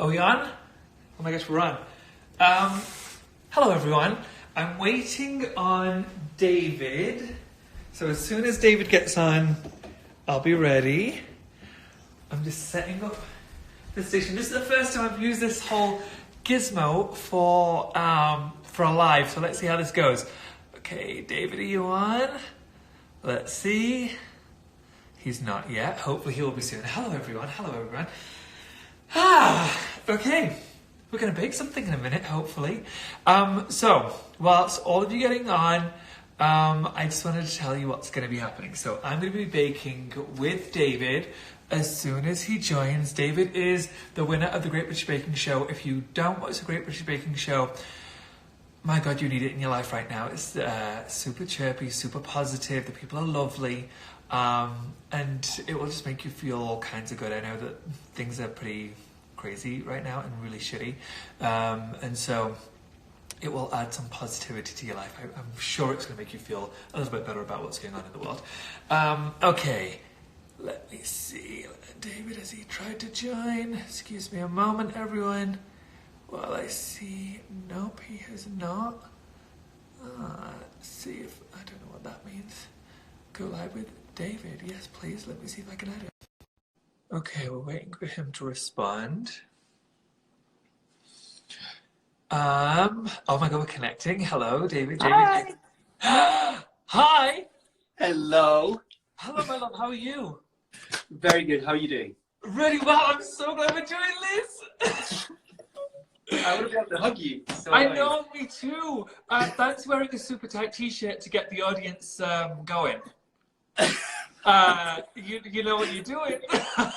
Are we on? Oh my gosh, we're on. Hello everyone. I'm waiting on David. So as soon as David gets on, I'll be ready. I'm just setting up the station. This is the first time I've used this whole gizmo for a live. So let's see how this goes. Okay, David, are you on? Let's see. He's not yet. Hopefully he will be soon. Hello everyone. Hello everyone. Okay. We're going to bake something in a minute, hopefully. So, whilst all of you getting on, I just wanted to tell you what's going to be happening. So, I'm going to be baking with David as soon as he joins. David is the winner of the Great British Baking Show. If you don't watch the Great British Baking Show, my God, you need it in your life right now. It's super chirpy, super positive. The people are lovely. And it will just make you feel all kinds of good. I know that things are pretty crazy right now and really shitty. And so it will add some positivity to your life. I'm sure it's going to make you feel a little bit better about what's going on in the world. Okay, let me see. David, has he tried to join? Excuse me a moment, everyone. Well, I see. Nope, he has not. Let's see if, I don't know what that means. Go live with David. Yes, please. Let me see if I can add it. Okay, we're waiting for him to respond. Oh my God, we're connecting. Hello, David. Hi. Hi. Hello. Hello, my love. How are you? Very good. How are you doing? Really well. I'm so glad we're doing this. I would have loved to hug you. So I know, me too. Thanks for wearing a super tight t-shirt to get the audience going. You know what you're doing.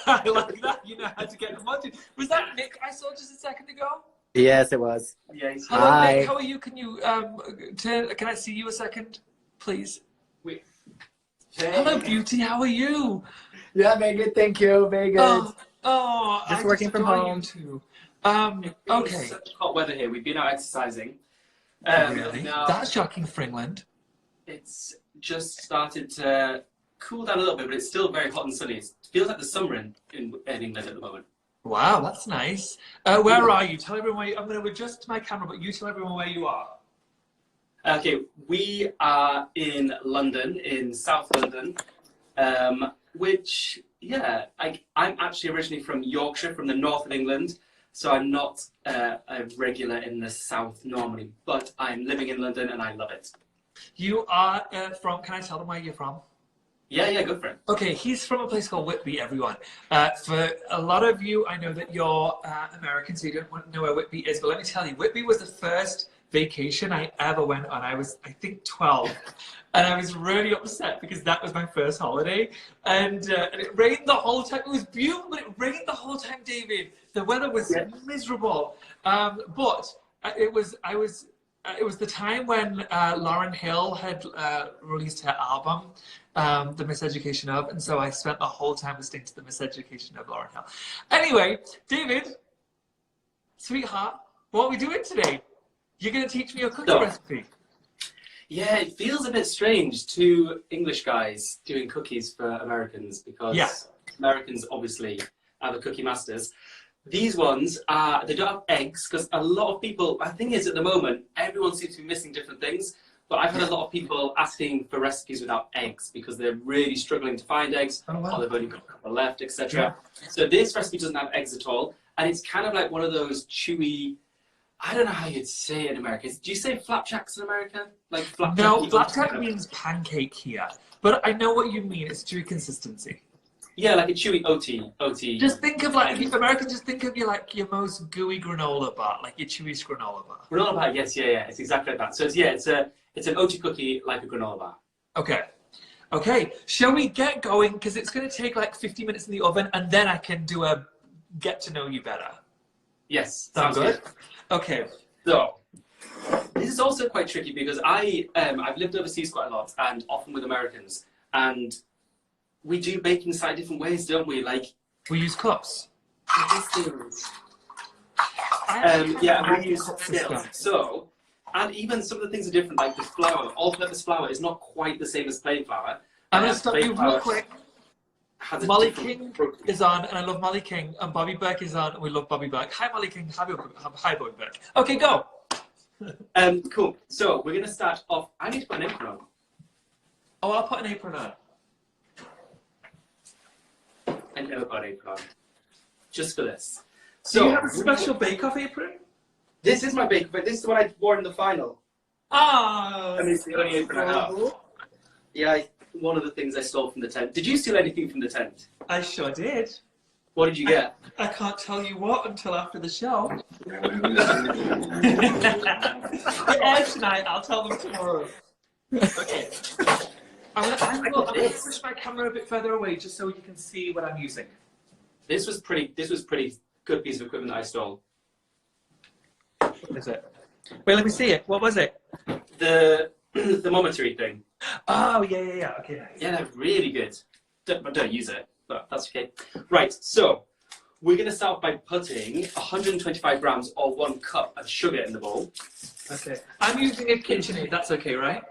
I like that. You know how to get them on. Was that Nick I saw just a second ago? Yes, it was. Yeah. Hello, Hi. Nick. How are you? Can you can I see you a second, please? Wait. Hello, beauty. How are you? Yeah, very good. Thank you. Very good. Just working from adore home. You too. It's Okay. such hot weather here. We've been out exercising. Really? Now That's shocking for England. it's just started to cool down a little bit, but it's still very hot and sunny. It feels like the summer in England at the moment. Wow, that's nice. Where are you? Tell everyone where you, I'm going to adjust my camera, but you tell everyone where you are. Okay, we are in London, in South London, which, yeah, I'm actually originally from Yorkshire, from the north of England, so I'm not a regular in the south normally, but I'm living in London and I love it. You are from, can I tell them where you're from? Yeah, go for it. Okay, he's from a place called Whitby, everyone. For a lot of you, I know that you're American, so you don't want to know where Whitby is, but let me tell you, Whitby was the first vacation I ever went on. I was, I think, 12, and I was really upset because that was my first holiday, and it rained the whole time. It was beautiful, but it rained the whole time, David. The weather was miserable, but it was the time when Lauryn Hill had released her album, The Miseducation of, and so I spent the whole time listening to The Miseducation of Lauryn Hill. Anyway, David, sweetheart, what are we doing today? You're going to teach me a cookie recipe. Yeah, it feels a bit strange, two English guys doing cookies for Americans, because Americans obviously are the cookie masters. These ones they don't have eggs, because a lot of people, the thing is at the moment, everyone seems to be missing different things, but I've had a lot of people asking for recipes without eggs, because they're really struggling to find eggs, or they've only got a couple left, etc. So this recipe doesn't have eggs at all, and it's kind of like one of those chewy, I don't know how you'd say it in America. Do you say flapjacks in America? Like flapjack? No, flapjack means pancake here, but I know what you mean. It's chewy consistency. Yeah, like a chewy OT. Just think of like, Americans just think of you like your most gooey granola bar, like your chewy granola bar. Granola bar, yes, yeah, it's exactly like that. So it's an OT cookie like a granola bar. Okay, shall we get going? Because it's going to take like 50 minutes in the oven, and then I can do a get to know you better. Yes, sounds good. Okay. So this is also quite tricky because I've lived overseas quite a lot, and often with Americans, and we do baking slightly different ways, don't we? Like we use cups. Yeah, we use scales. So, and even some of the things are different. Like the flour, all-purpose flour is not quite the same as plain flour. I'm gonna stop you real quick. has a Molly different King protein. is on, and I love Molly King, and Bobby Burke is on, and we love Bobby Burke. Hi, Molly King. Hi, Bobby Burke. Okay, go. Cool. So we're going to start off. I need to put an apron on. Oh, I'll put an apron on. I never put an apron on. Just for this. So do you have a special bake-off apron? This is my bake, but this is the one I wore in the final. Ah, And it's the only apron I have. Yeah, one of the things I stole from the tent. Did you steal anything from the tent? I sure did. What did you get? I can't tell you what until after the show. The air tonight, I'll tell them tomorrow. Okay. I'm going to push my camera a bit further away just so you can see what I'm using. This was pretty good piece of equipment I stole. What is it? Wait, let me see it. What was it? The thermometry thing. Oh, yeah. Okay, nice. Yeah, they're really good. Don't use it, but that's okay. Right, so we're going to start by putting 125 grams or 1 cup of sugar in the bowl. Okay. I'm using a KitchenAid. That's okay, right?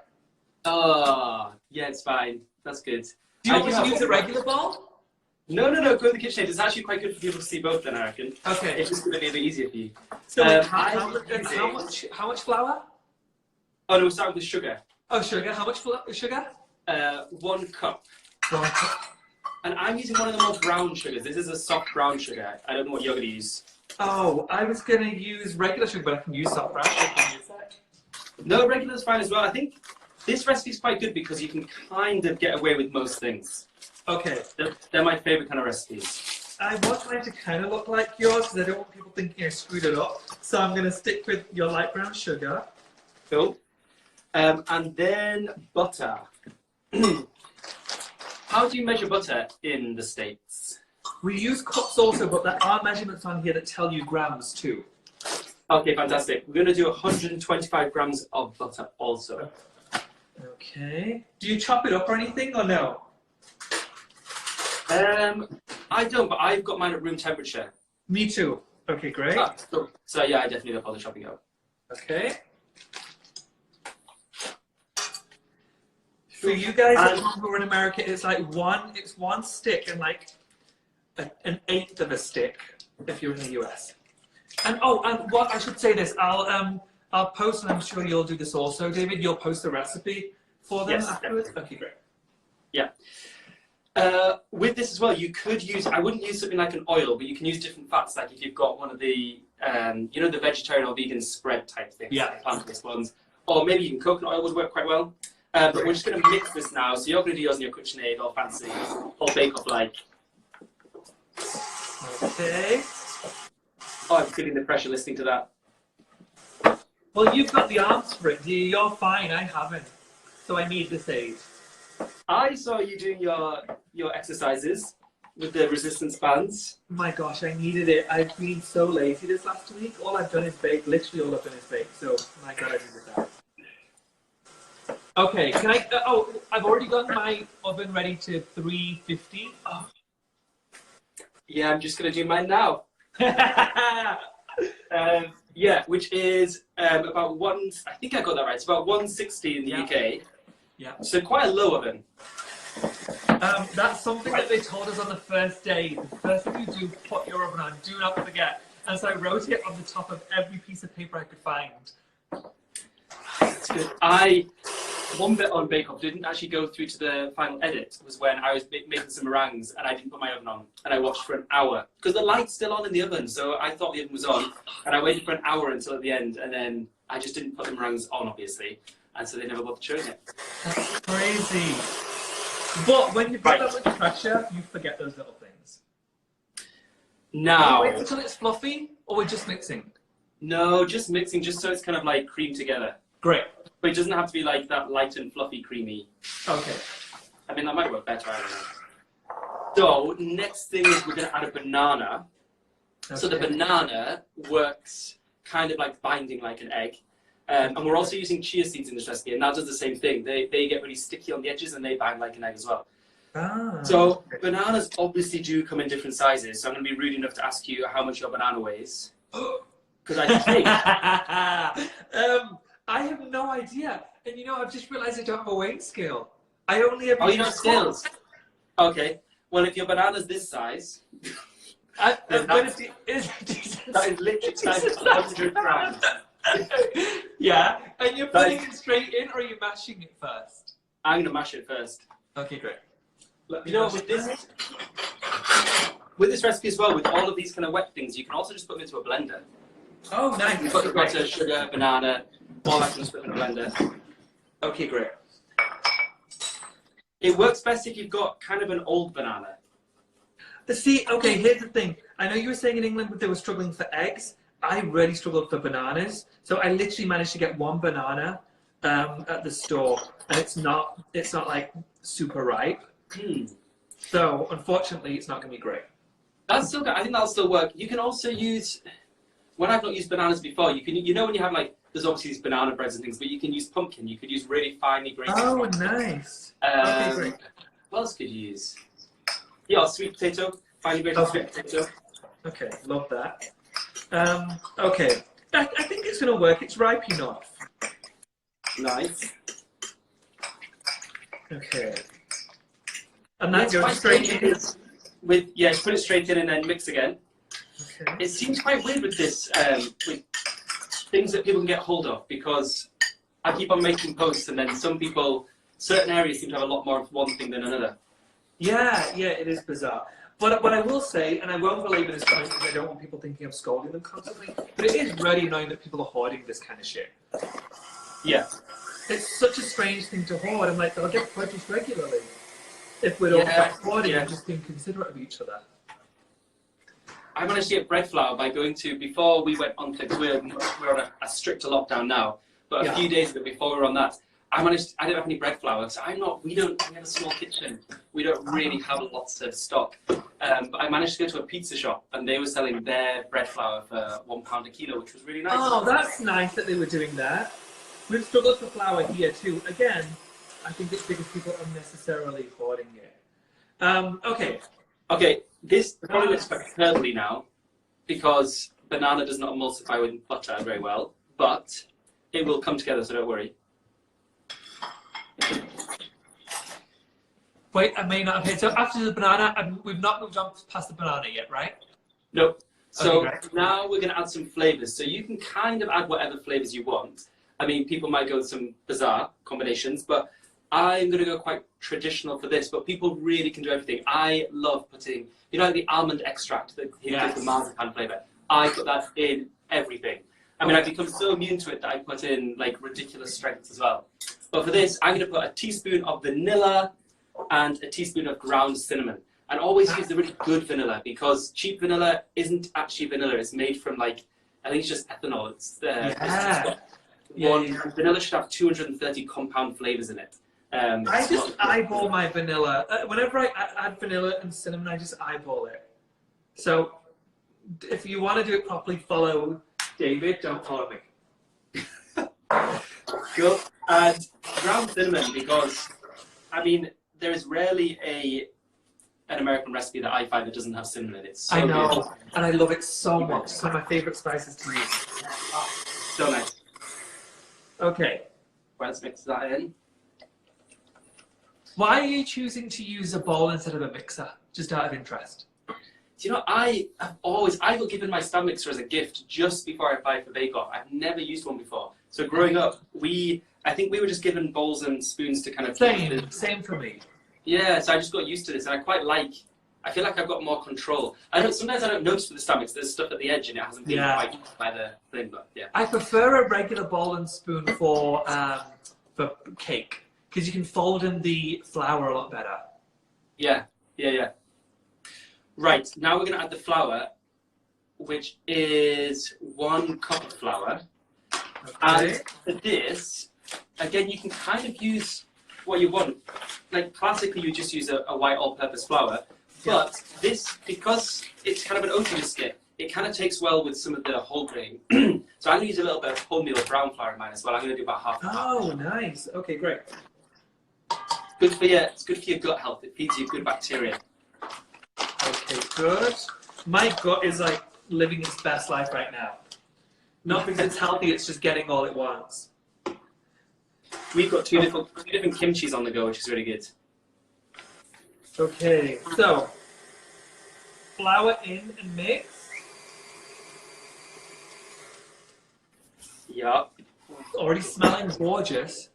Yeah, it's fine. That's good. Do you want me to use a regular bowl? No, go in the KitchenAid. It's actually quite good for people to see both then, I reckon. Okay. It's just going to be a bit easier for you. So how much flour? Oh, no, we're starting with sugar. Oh, sugar. How much sugar? 1 cup. 1 cup. And I'm using one of the more brown sugars. This is a soft brown sugar. I don't know what you're going to use. Oh, I was going to use regular sugar, but I can use soft brown sugar. No, regular's fine as well. I think this recipe's quite good because you can kind of get away with most things. Okay. They're my favourite kind of recipes. I want mine to kind of look like yours because I don't want people thinking I screwed it up. So I'm going to stick with your light brown sugar. Cool. And then butter. How do you measure butter in the States? We use cups also, but there are measurements on here that tell you grams too. Okay, fantastic. We're going to do 125 grams of butter also. Okay. Do you chop it up or anything or no? I don't, but I've got mine at room temperature. Me too. Okay, great. So yeah, I definitely don't bother chopping it up. Okay. For you guys who are in America, it's like one stick and like an eighth of a stick if you're in the US. And what I should say this, I'll post, and I'm sure you'll do this also, David. You'll post the recipe for them afterwards. Okay, great. Yeah. With this as well, you could use, I wouldn't use something like an oil, but you can use different fats, like if you've got one of the, the vegetarian or vegan spread type things, like plant-based ones, or maybe even coconut oil would work quite well. But we're just going to mix this now, so you're going to do yours in your KitchenAid, all fancy, all bake-off-like. Okay. Oh, I'm feeling the pressure listening to that. Well, you've got the arms for it. You're fine, I haven't. So I need this aid. I saw you doing your exercises with the resistance bands. My gosh, I needed it. I've been so lazy this last week. All I've done is bake. Literally all I've done is bake. So, my God, I needed that. Okay, can I... I've already got my oven ready to 350. Oh. Yeah, I'm just going to do mine now. Yeah, which is about I think I got that right. It's about 160 in the UK. Yeah. So quite a low oven. That's something that they told us on the first day. The first thing you do, put your oven on. Do not forget. And so I wrote it on the top of every piece of paper I could find. That's good. One bit on Bake Off didn't actually go through to the final edit was when I was making some meringues and I didn't put my oven on and I watched for an hour because the light's still on in the oven, so I thought the oven was on and I waited for an hour until at the end and then I just didn't put the meringues on, obviously, and so they never bothered showing it. That's crazy. But when you've got that much pressure, you forget those little things. Now, wait until it's fluffy, or we're just mixing? No, just mixing, just so it's kind of like cream together. Great. But it doesn't have to be like that light and fluffy creamy. Okay. I mean, that might work better, I don't know. So, next thing is we're going to add a banana. Okay. So the banana works kind of like binding like an egg. And we're also using chia seeds in this recipe, and that does the same thing. They get really sticky on the edges and they bind like an egg as well. So bananas obviously do come in different sizes. So I'm going to be rude enough to ask you how much your banana weighs. Because I think... I have no idea. And I've just realised I don't have a weighing scale. I only ever use scales. Okay. Well, if your banana's this size, I'm Then gonna that's- do, that is literally size 100 grams. yeah, and you're That putting is- it straight in, or are you mashing it first? I'm going to mash it first. Okay, great. Let me You know, mash with it. this recipe as well, with all of these kind of wet things, you can also just put them into a blender. Oh, nice. You've got the butter, sugar, banana, all that kind of stuff in a blender. Okay, great. It works best if you've got kind of an old banana. See, okay, here's the thing. I know you were saying in England that they were struggling for eggs. I really struggled for bananas. So I literally managed to get one banana at the store, and it's not like super ripe. So unfortunately, it's not going to be great. That's still good. I think that'll still work. You can also use, when I've not used bananas before, you know when you have like, there's obviously these banana breads and things, but you can use pumpkin. You could use really finely grated. Oh, nice. Okay, great. What else could you use? Yeah, sweet potato, finely grated Okay. sweet potato. Okay, love that. Okay, I think it's going to work. It's ripe enough. Nice. Okay. And that It's goes quite straight strange in. just put it straight in and then mix again. Okay. It seems quite weird with this, with things that people can get hold of, because I keep on making posts and then certain areas seem to have a lot more of one thing than another. Yeah, it is bizarre. But what I will say, and I won't belabor this point because I don't want people thinking I'm scolding them constantly, but it is really annoying that people are hoarding this kind of shit. Yeah. It's such a strange thing to hoard. I'm like, they'll get purchased regularly if we'd all stop hoarding and just being considerate of each other. I managed to get bread flour by going to, before we went on things, we're on a stricter lockdown now, but a few days ago before we were on that, I didn't have any bread flour, so we have a small kitchen. We don't really have lots of stock. But I managed to go to a pizza shop and they were selling their bread flour for £1 a kilo, which was really nice. Oh, that's nice that they were doing that. We've struggled for flour here too. Again, I think it's because people are unnecessarily hoarding it. Okay. Okay, this probably looks quite curdly now because banana does not emulsify with butter very well, but it will come together, so don't worry. Wait, I may not have hit. So after the banana, we've not moved on past the banana yet, right? Nope. So Okay, now we're going to add some flavours. So you can kind of add whatever flavours you want. I mean, people might go with some bizarre combinations, but I'm going to go quite traditional for this. But people really can do everything. I love putting, like the almond extract that gives the marzipan flavour. I put that in everything. I mean, I've become so immune to it that I put in like ridiculous strengths as well. But for this, I'm going to put a teaspoon of vanilla and a teaspoon of ground cinnamon. And always use the really good vanilla, because cheap vanilla isn't actually vanilla. It's made from I think it's just ethanol. It's vanilla should have 230 compound flavors in it. I just eyeball my vanilla. Whenever I add vanilla and cinnamon, I just eyeball it. So if you want to do it properly, follow David. Don't follow me. Go add ground cinnamon, because I mean there is rarely an American recipe that I find that doesn't have cinnamon in it. So I know, good. and I love it so much. It's one of my favorite spices to use. So nice. Okay. Well, let's mix that in. Why are you choosing to use a bowl instead of a mixer? Just out of interest. Do you know, I got given my stand mixer as a gift just before I applied for Bake Off. I've never used one before. So growing up, I think we were just given bowls and spoons to kind of... Same for me. Yeah, so I just got used to this, and I feel like I've got more control. Sometimes I don't notice with the stand mixer, there's stuff at the edge and it hasn't been quite by the thing, but yeah. I prefer a regular bowl and spoon for cake, because you can fold in the flour a lot better. Yeah. Right, now we're going to add the flour, which is 1 cup of flour. Okay. And for this, again, you can kind of use what you want. Like classically, you just use a white all-purpose flour, but this, because it's kind of an oaty biscuit, it kind of takes well with some of the whole grain. So I'm going to use a little bit of wholemeal or brown flour in mine as well. I'm going to do about half and half. Oh, nice. Okay, great. It's good for your gut health. It feeds you good bacteria. Okay, good. My gut is like living its best life right now. Not because it's healthy, it's just getting all it wants. We've got two different kimchis on the go, which is really good. Okay, so flour in and mix. Yeah. It's already smelling gorgeous.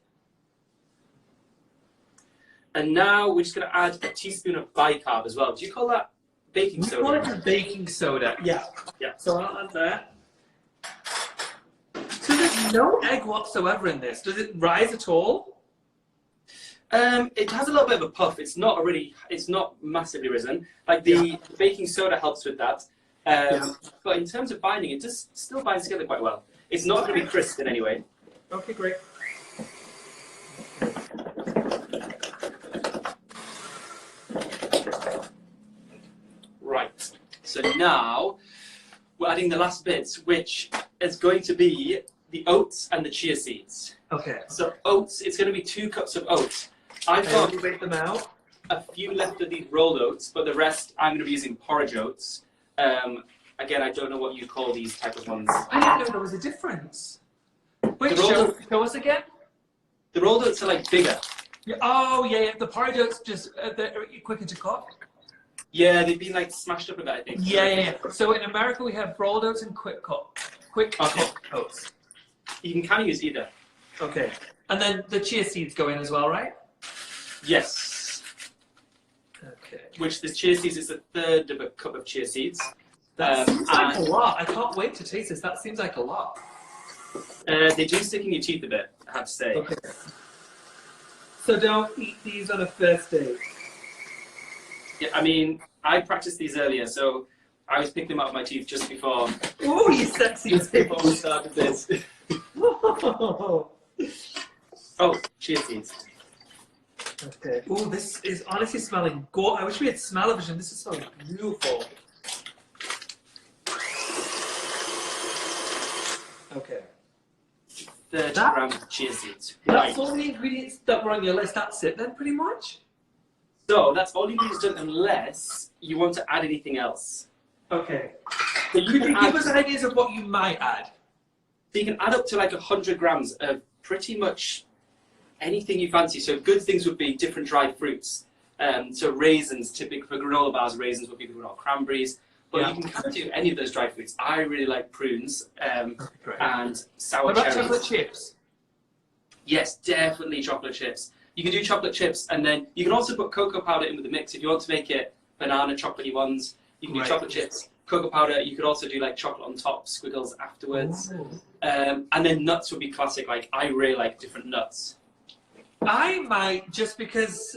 And now we're just going to add a teaspoon of bicarb as well. Do you call that baking We call soda? it baking soda. Yeah. Yeah. So I'll add that. So there's no egg whatsoever in this. Does it rise at all? It has a little bit of a puff. It's not massively risen. Like the baking soda helps with that. But in terms of binding, it just still binds together quite well. It's not going to be crisp in any way. Okay, great. Right. So now we're adding the last bits, which is going to be the oats and the chia seeds. Okay. So oats, it's going to be 2 cups of oats. I've got Weigh them out. a few left of these rolled oats, but the rest I'm going to be using porridge oats. Again, I don't know what you call these type of ones. I didn't know there was a difference. Wait, show us again. The rolled oats are like bigger. Yeah, oh, yeah. The porridge oats just they're quicker to cook. Yeah, they've been like smashed up a bit, I think. Yeah. So in America we have rolled oats and quick cook. Quick cook oats. You can kind of use either. Okay. And then the chia seeds go in as well, right? Yes. Okay. Which the chia seeds is 1/3 of a cup of chia seeds. That seems like a lot. I can't wait to taste this. That seems like a lot. They do stick in your teeth a bit, I have to say. Okay. So don't eat these on a first date. Yeah, I mean, I practiced these earlier, so I was picking them out of my teeth just before. Oh, you sexy Just before we started this. Oh, Chia seeds. okay. Oh, this is honestly smelling good. I wish we had smell-o-vision. This is smelling beautiful. Okay. 30 grams of chia seeds. That's all the ingredients that were on your list. That's it then, pretty much? So that's all you need to do unless you want to add anything else. Okay. So Could you give us ideas of what you might add? So you can add up to like 100 grams of pretty much anything you fancy. So good things would be different dried fruits. So raisins, typically for granola bars, raisins would be good, or cranberries. But you can kind of do any of those dried fruits. I really like prunes and sour What about cherries. chocolate chips? Yes, definitely chocolate chips. You can do chocolate chips, and then you can also put cocoa powder in with the mix if you want to make it banana chocolatey ones. You can do chocolate chips, cocoa powder. You could also do like chocolate on top, squiggles afterwards. And then nuts would be classic. Like I really like different nuts. I might, just because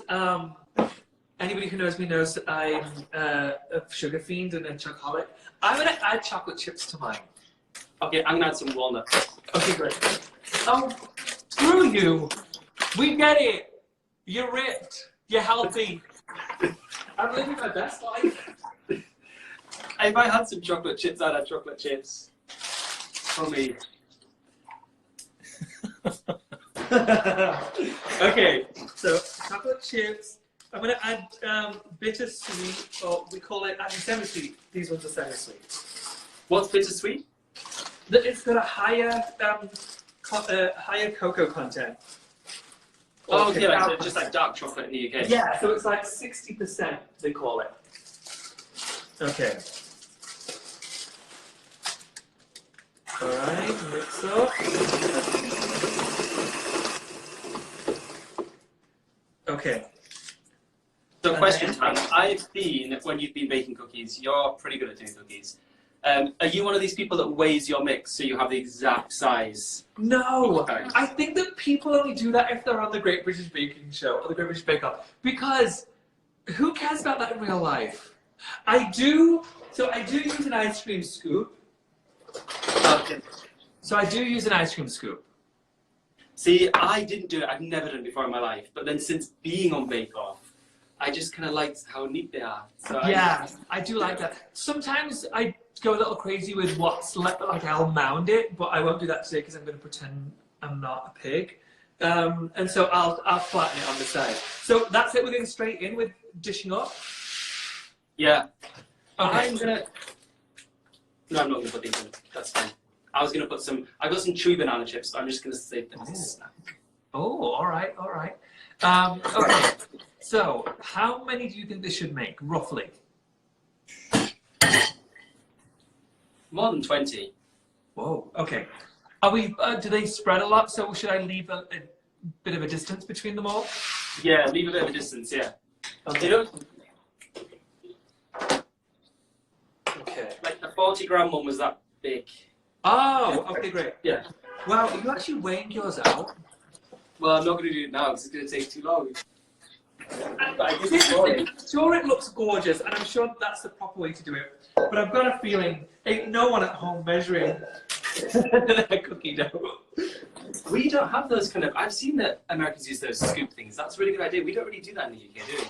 anybody who knows me knows I'm a sugar fiend and a chocoholic. I'm going to add chocolate chips to mine. Okay, I'm going to add some walnuts. Okay, great. Oh, screw you. We get it. You're ripped. You're healthy. I'm living my best life. If I had some chocolate chips, I'd have chocolate chips. For me. Okay, so chocolate chips. I'm going to add bittersweet, or we call it semi-sweet. These ones are semi-sweet. What's bittersweet? It's got a higher higher cocoa content. Oh, okay, like, so just like dark chocolate in the UK. Yeah, so it's like 60%, they call it. Okay. Alright, mix up. Okay. So question time. I've seen when you've been baking cookies, you're pretty good at doing cookies. Are you one of these people that weighs your mix so you have the exact size? No, Okay. I think that people only do that if they're on the Great British Baking Show or the Great British Bake Off, because who cares about that in real life? I do use an ice cream scoop. Okay. So I do use an ice cream scoop. See, I didn't do it. I've never done it before in my life. But then since being on Bake Off, I just kind of liked how neat they are. So I do like that. Sometimes I go a little crazy with what's left, like I'll mound it, but I won't do that today because I'm going to pretend I'm not a pig. And so I'll flatten it on the side. So that's it. We're going straight in with dishing up. Yeah. Okay. I'm gonna. No, I'm not gonna put these in. That's fine. I was gonna put some. I got some chewy banana chips. So I'm just gonna save them as a snack. Oh, all right, all right. Okay. So, how many do you think this should make, roughly? More than 20. Whoa. Okay. Are we? Do they spread a lot? So should I leave a bit of a distance between them all? Yeah, leave a bit of a distance, yeah. Okay. You know, Okay. like the 40-gram one was that big. Oh. Okay. Great. Yeah. Wow. Are you actually weighing yours out? Well, I'm not going to do it now because it's going to take too long. But I did I'm sure it looks gorgeous, and I'm sure that's the proper way to do it. But I've got a feeling ain't no one at home measuring cookie dough. We don't have those kind of. I've seen that Americans use those scoop things. That's a really good idea. We don't really do that in the UK, do we?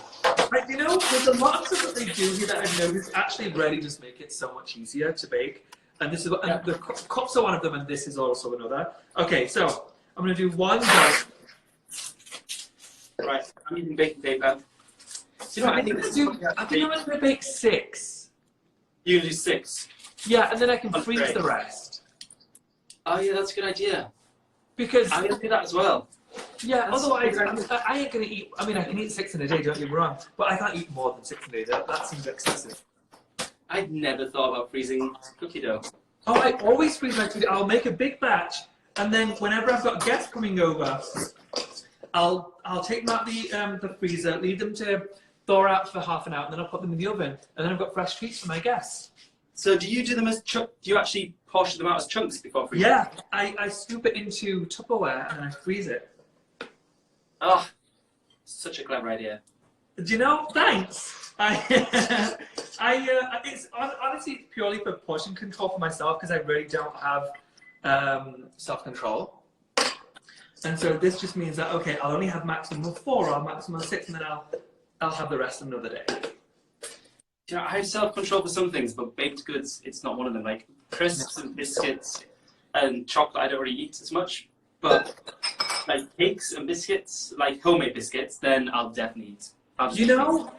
Like, you know, there's a lot of stuff that they do here that I've noticed actually really just make it so much easier to bake. And this is what, and the cups are one of them, and this is also another. Okay, so I'm going to do one dough. Right, I'm using baking paper. Do you know what I think? I think I'm going to bake 6. You do 6. Yeah, and then I can That's freeze great. the rest. Oh yeah, that's a good idea. Because I'm going to do that as well. yeah, That's otherwise great. I ain't going to eat. I mean, I can eat 6 in a day. Don't get me wrong, but I can't eat more than 6 in a day. That seems excessive. I'd never thought about freezing cookie dough. Oh, I always freeze my food. I'll make a big batch, and then whenever I've got guests coming over, I'll take them out the freezer, leave them to thaw out for half an hour, and then I'll put them in the oven, and then I've got fresh treats for my guests. So do you do them as do you actually portion them out as chunks before freezing? Yeah, I scoop it into Tupperware and then I freeze it. Oh, such a clever idea. Do you know? Thanks. It's honestly purely for portion control for myself because I really don't have self-control. And so this just means that, okay, I'll only have maximum of 4 or maximum of 6, and then I'll have the rest another day. You know, I have self-control for some things, but baked goods, it's not one of them. Like crisps and biscuits and chocolate, I don't really eat as much. But like cakes and biscuits, like homemade biscuits, then I'll definitely eat. You know,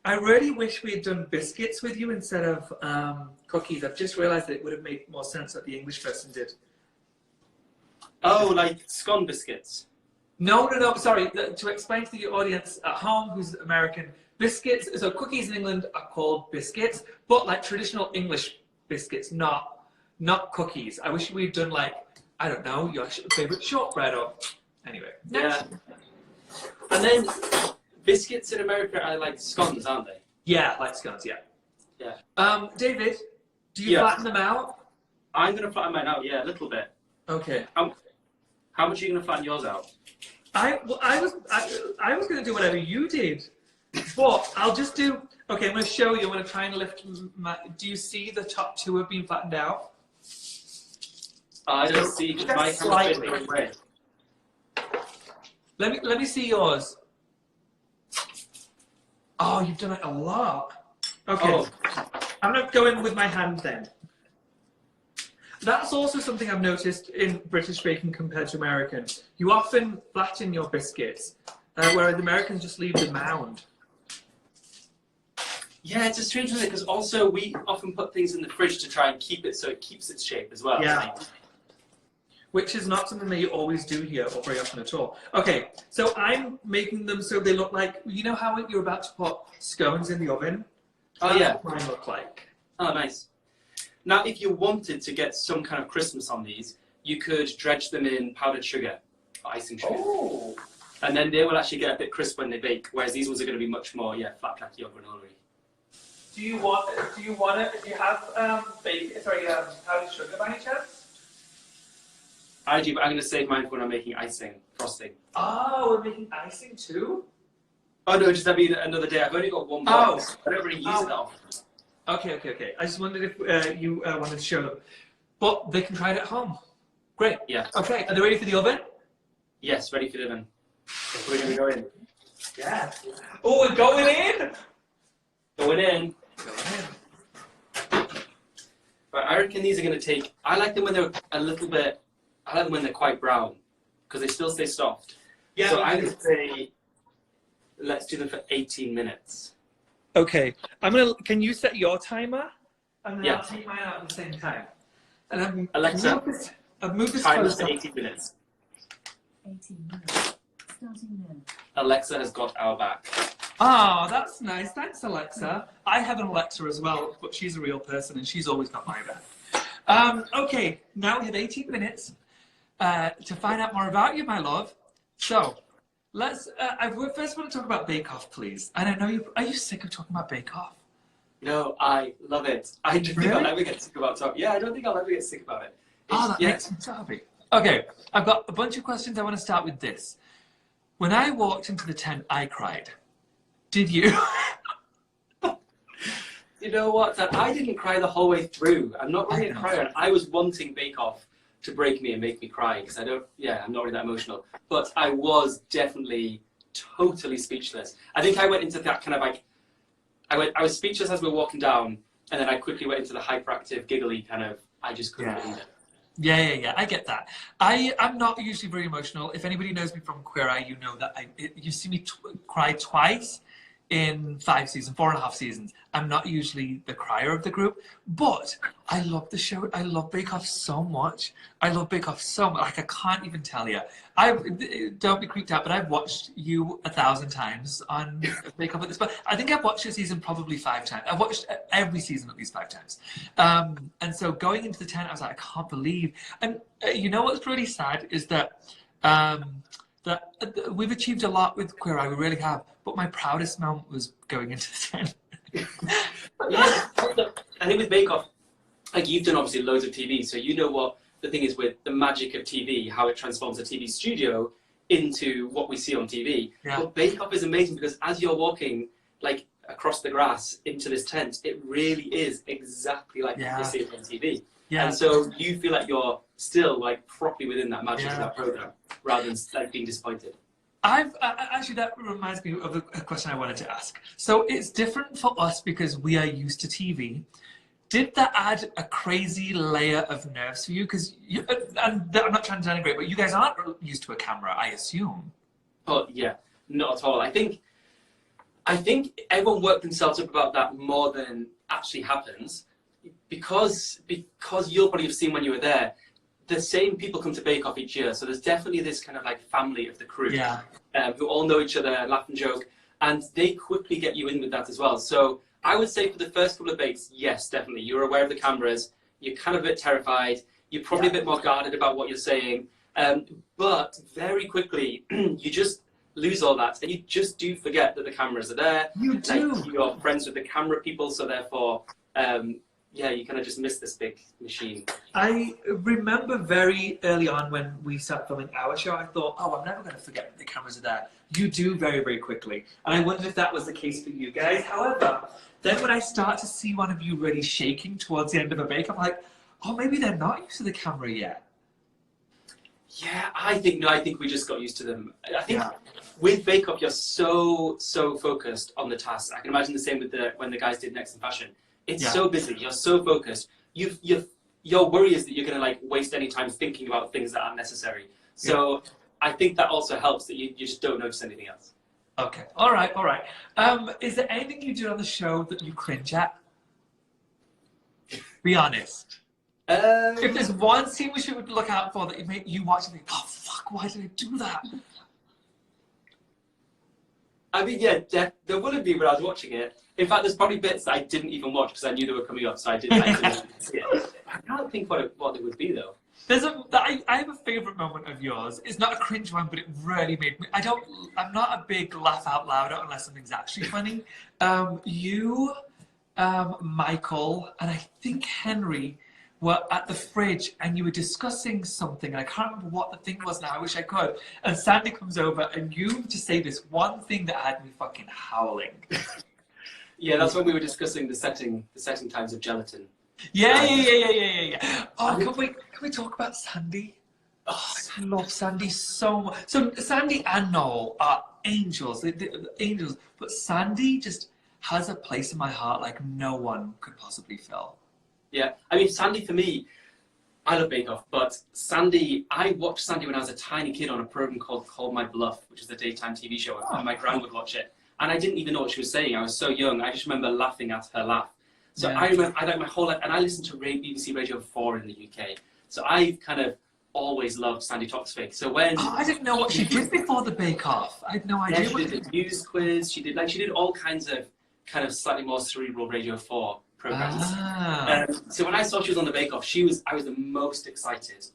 I really wish we had done biscuits with you instead of cookies. I've just realised that it would have made more sense that the English person did. Oh, like scone biscuits. No, sorry. To explain to the audience at home who's American, biscuits, so cookies in England are called biscuits, but like traditional English biscuits, not cookies. I wish we'd done like, I don't know, your favourite shortbread or, anyway. Yeah. And then biscuits in America are like scones, aren't they? Yeah, like scones, yeah. Yeah. David, do you Yeah. flatten them out? I'm going to flatten mine out, yeah, a little bit. Okay. How much are you going to flatten yours out? I was going to do whatever you did, but I'll just do. Okay, I'm going to show you. I'm going to try and lift. Do you see the top 2 have been flattened out? I don't see because my Slightly. camera's away. Let me see yours. Oh, you've done it a lot. Okay, Oh, I'm not going with my hand then. That's also something I've noticed in British baking compared to American. You often flatten your biscuits, whereas Americans just leave the mound. yeah, it's a strange one because also we often put things in the fridge to try and keep it so it keeps its shape as well. Yeah. Like, Which is not something that you always do here or very often at all. Okay, so I'm making them so they look like, you know how you're about to put scones in the oven? oh That's yeah. what mine look like. Oh, nice. Now, if you wanted to get some kind of crispness on these, you could dredge them in powdered sugar, or icing sugar. Oh. And then they will actually get a bit crisp when they bake, whereas these ones are going to be much more, yeah, flat, cracky, or granola-y. Do you have powdered sugar by any chance? I do, but I'm going to save mine for when I'm making icing, frosting. Oh, we're making icing too? Oh no, just that'd be another day. I've only got one box. I don't really use it often. Okay. I just wondered if you wanted to show them. But they can try it at home. Great. Yeah. Okay, are they ready for the oven? Yes, ready for the oven. We're going to go in. Yeah. Oh, we're going in! Going in. Going in. But I reckon these are going to take. I like them when they're a little bit. I like them when they're quite brown because they still stay soft. Yeah. So I'm going to say, let's do them for 18 minutes. Okay. Can you set your timer? And then Yeah. I'll take mine out at the same time. And Alexa, I've moved this Timer closer. for 18 minutes. 18 minutes. Alexa has got our back. Oh, that's nice. Thanks, Alexa. I have an Alexa as well, but she's a real person and she's always got my back. Okay, now we have 18 minutes to find out more about you, my love. So, let's. I first want to talk about Bake Off, please. And I know you. Are you sick of talking about Bake Off? No, I love it. I don't think I'll ever get sick about talking. Yeah, I don't think I'll ever get sick about it. That makes me so happy. Okay, I've got a bunch of questions. I want to start with this. When I walked into the tent, I cried. Did you? You know what? I didn't cry the whole way through. I'm not really a crier. I was wanting Bake Off to break me and make me cry because I'm not really that emotional. But I was definitely totally speechless. I think I went into that kind of like, I was speechless as we were walking down, and then I quickly went into the hyperactive, giggly kind of, I just couldn't believe it. Yeah, I get that. I'm not usually very emotional. If anybody knows me from Queer Eye, you know that you see me cry twice in 4.5 seasons. I'm not usually the crier of the group, but I love the show. I love Bake Off so much. Like, I can't even tell you. Don't be creeped out, but I've watched you 1,000 times on Bake Off at this point. I think I've watched the season probably 5 times. I've watched every season at least 5 times. And so going into the tent, I was like, I can't believe. And you know what's really sad is that we've achieved a lot with Queer Eye, we really have. But my proudest moment was going into the tent. Yeah, I think with Bake Off, like you've done obviously loads of TV, so you know what the thing is with the magic of TV, how it transforms a TV studio into what we see on TV. Yeah. But Bake Off is amazing because as you're walking like across the grass into this tent, it really is exactly like you see it on TV. Yeah. And so you feel like you're still like properly within that magic of that program, rather than like being disappointed. Actually, that reminds me of a question I wanted to ask. So it's different for us because we are used to TV. Did that add a crazy layer of nerves for you? Because and I'm not trying to denigrate, but you guys aren't used to a camera, I assume. Oh yeah, not at all. I think everyone worked themselves up about that more than actually happens, because you'll probably have seen when you were there. The same people come to Bake Off each year, so there's definitely this kind of like family of the crew who all know each other, laugh and joke, and they quickly get you in with that as well. So I would say for the first couple of bakes, yes, definitely. You're aware of the cameras, you're kind of a bit terrified, you're probably a bit more guarded about what you're saying, but very quickly you just lose all that, and you just do forget that the cameras are there. You do. Like, you're friends with the camera people, so therefore you kind of just miss this big machine. I remember very early on when we started filming our show, I thought, oh, I'm never going to forget that the cameras are there. You do very, very quickly. And I wondered if that was the case for you guys. However, then when I start to see one of you really shaking towards the end of a bake, I'm like, oh, maybe they're not used to the camera yet. Yeah, I think we just got used to them. I think with Bake Off, you're so focused on the task. I can imagine the same with when the guys did Next in Fashion. It's so busy. You're so focused. Your worry is that you're going to like waste any time thinking about things that aren't necessary. So I think that also helps that you just don't notice anything else. Okay. All right. Is there anything you do on the show that you cringe at? Be honest. If there's one scene we should look out for that you watch and think, oh fuck, why did I do that? I mean, there wouldn't be when I was watching it. In fact, there's probably bits that I didn't even watch because I knew they were coming up, so I didn't see it. I can't think what it would be though. I have a favourite moment of yours. It's not a cringe one, but it really made me. I'm not a big laugh out loud unless something's actually funny. You, Michael, and I think Henry were at the fridge and you were discussing something, and I can't remember what the thing was now, I wish I could. And Sandy comes over and you just say this one thing that had me fucking howling. Yeah, that's when we were discussing the setting times of gelatin. Yeah. Oh, can we talk about Sandy? Oh, I love Sandy so much. So Sandy and Noel are angels, they're angels, but Sandy just has a place in my heart like no one could possibly fill. Yeah, I mean, Sandy for me, I love Bake Off, but Sandy, I watched Sandy when I was a tiny kid on a program called Call My Bluff, which is a daytime TV show, and my gran would watch it. And I didn't even know what she was saying. I was so young. I just remember laughing at her laugh. So I remember, like my whole life, and I listened to BBC Radio 4 in the UK. So I've kind of always loved Sandy Toksvig. So when I didn't know what she did before the Bake Off. I had no idea. She did the news quiz. She did all kinds of kind of slightly more cerebral Radio 4 programs. So when I saw she was on the Bake Off, I was the most excited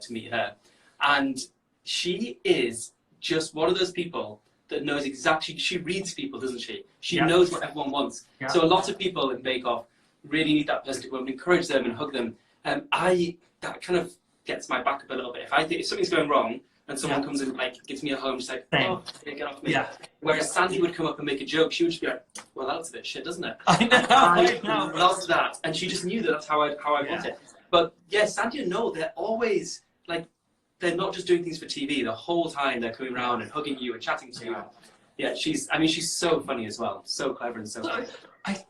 to meet her, and she is just one of those people that knows exactly. She reads people, doesn't she? She knows what everyone wants. Yeah. So a lot of people in Bake Off really need that person to go and encourage them and hug them. That kind of gets my back up a little bit. If something's going wrong and someone comes in and like gives me a hug, I'm just like, oh, get off me. Yeah. Whereas Sandy would come up and make a joke, she would just be like, well, that's a bit shit, doesn't it? I know. Loved that, and she just knew that's how I want it. But yeah, Sandy and Noel, they're always like, they're not just doing things for TV. The whole time they're coming around and hugging you and chatting to you. Yeah, she's so funny as well, so clever and so funny.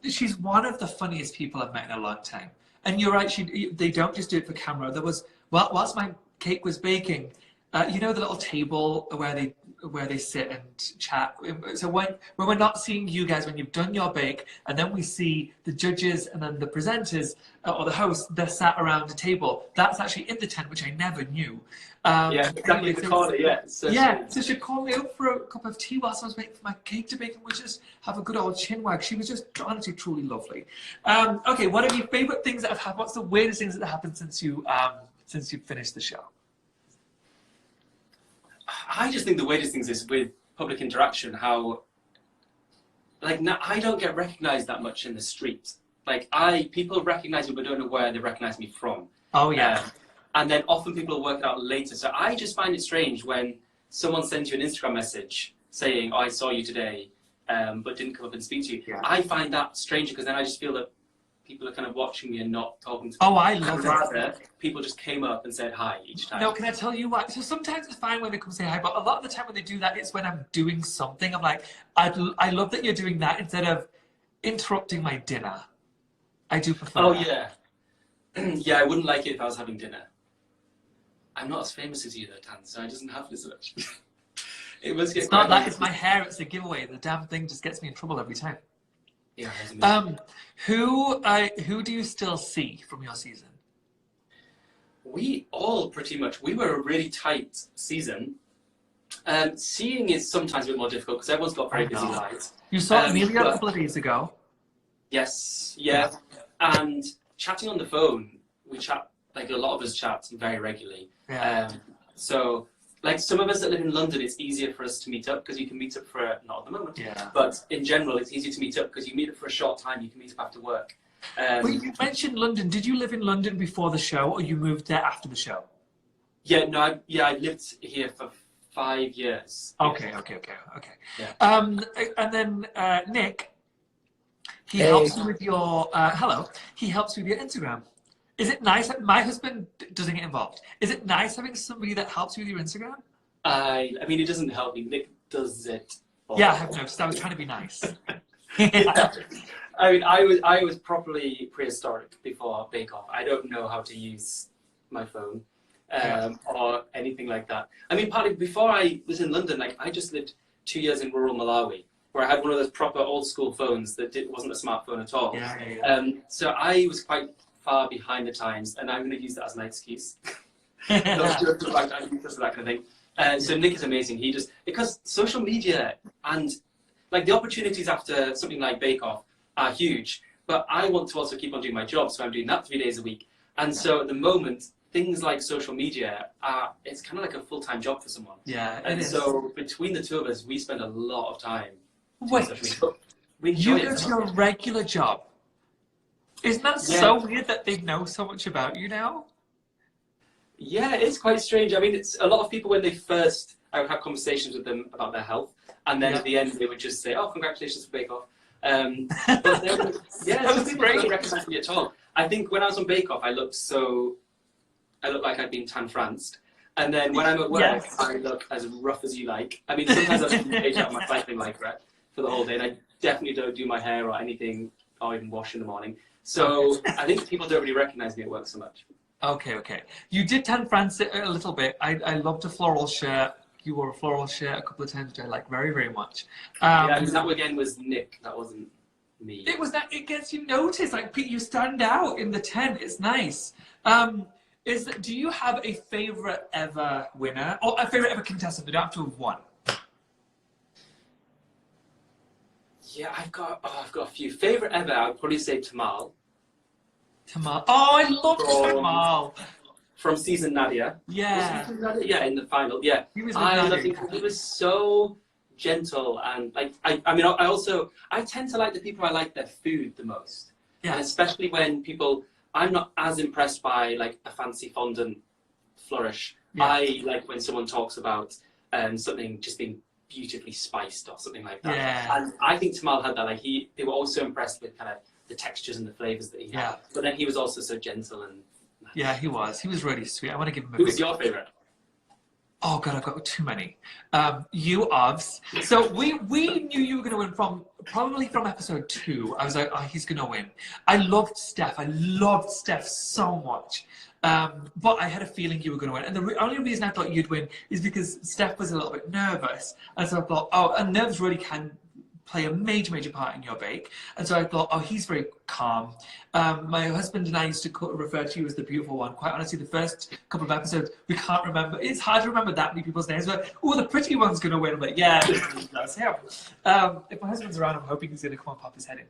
She's one of the funniest people I've met in a long time. And you're right, they don't just do it for camera. There was, whilst my cake was baking, you know the little table where they sit and chat. So when we're not seeing you guys, when you've done your bake, and then we see the judges and then the presenters or the hosts, they're sat around a table. That's actually in the tent, which I never knew. Exactly. So she called me up for a cup of tea whilst I was waiting for my cake to bake, and we just have a good old chinwag. She was just honestly truly lovely. Okay, what are your favourite things that have happened? What's the weirdest things that have happened since you finished the show? I just think the weirdest things is with public interaction, how, like, now I don't get recognised that much in the street. Like, people recognise me but don't know where they recognise me from. Oh, yeah. And then often people will work it out later. So I just find it strange when someone sends you an Instagram message saying, oh, I saw you today, but didn't come up and speak to you. Yeah. I find that strange because then I just feel that people are kind of watching me and not talking to me. Oh, I love it. People just came up and said hi each time. No, can I tell you what? So sometimes it's fine when they come say hi, but a lot of the time when they do that, it's when I'm doing something. I'm like, I love that you're doing that instead of interrupting my dinner. I do prefer that. Yeah. Yeah, I wouldn't like it if I was having dinner. I'm not as famous as you though, Tan, so it doesn't happen as much. It must get. It's not that, it's my hair, it's a giveaway. The damn thing just gets me in trouble every time. Yeah. Who do you still see from your season? We all pretty much. We were a really tight season. Seeing is sometimes a bit more difficult because everyone's got very busy lives. You saw Amelia a couple of days ago. Yes, yeah. And chatting on the phone, we chat, like a lot of us chat very regularly. Yeah. So, like some of us that live in London, it's easier for us to meet up because you can meet up for, not at the moment, but in general, it's easier to meet up because you meet up for a short time, you can meet up after work. Well, you mentioned London. Did you live in London before the show or you moved there after the show? Yeah, no, I lived here for 5 years. Okay. Yeah. And then Nick, he helps you with your, he helps you with your Instagram. Is it nice? My husband doesn't get involved. Is it nice having somebody that helps you with your Instagram? I mean, it doesn't help me. Nick does it. Yeah, I have noticed. I was trying to be nice. Yeah. I mean, I was properly prehistoric before Bake Off. I don't know how to use my phone or anything like that. I mean, partly before I was in London, like I just lived 2 years in rural Malawi, where I had one of those proper old school phones that wasn't a smartphone at all. So I was quite far behind the times, and I'm going to use that as an excuse. I'm just that kind of thing. So Nick is amazing. He just, because social media and like the opportunities after something like Bake Off are huge, but I want to also keep on doing my job, so I'm doing that 3 days a week. And so at the moment, things like social media it's kind of like a full-time job for someone. Yeah, and so between the two of us, we spend a lot of time. Wait, you go to your regular job? Isn't that so weird that they know so much about you now? Yeah, it's quite strange. I mean, it's a lot of people when they first, I would have conversations with them about their health, and then at the end they would just say, "Oh, congratulations for Bake Off." But then, some people don't recognise me at all. I think when I was on Bake Off, I looked like I'd been tan-franced. And then when I'm at work, I look as rough as you like. I mean, sometimes I can page out my cycling lycra for the whole day, and I definitely don't do my hair or anything, or even wash in the morning. So I think people don't really recognise me at work so much. Okay. You did tan-France it a little bit. I loved a floral shirt. You wore a floral shirt a couple of times, which I like very, very much. I mean, that again was Nick. That wasn't me. It was that. It gets you noticed. Like you stand out in the tent. It's nice. do you have a favourite ever winner or a favourite ever contestant? They don't have to have won. Yeah, I've got a few. Favourite ever, I'd probably say Tamal. Tamal. Oh, I love Tamal. From season Nadia. Yeah. Season Nadia? Yeah, in the final. Yeah. He was with I Nadia. love him. He was so gentle and like I tend to like the people I like their food the most. Yeah. And especially when people, I'm not as impressed by like a fancy fondant flourish. Yeah. I like when someone talks about something just being beautifully spiced or something like that. Yeah. And I think Tamal had that. Like they were also impressed with kind of the textures and the flavors that he had. But then he was also so gentle and. Yeah, he was. He was really sweet. I want to give him a. Who was your favorite? Oh God, I've got too many. You, Ovs. So we knew you were going to win probably from episode 2. I was like, oh, he's going to win. I loved Steph. I loved Steph so much. But I had a feeling you were going to win. And the only reason I thought you'd win is because Steph was a little bit nervous. And so I thought, oh, and nerves really can play a major part in your bake. And so I thought, oh, he's very calm. My husband and I used to refer to you as the beautiful one. Quite honestly, the first couple of episodes, we can't remember. It's hard to remember that many people's names. But, oh, the pretty one's going to win. I'm like, yeah, that's him. If my husband's around, I'm hoping he's going to come and pop his head in.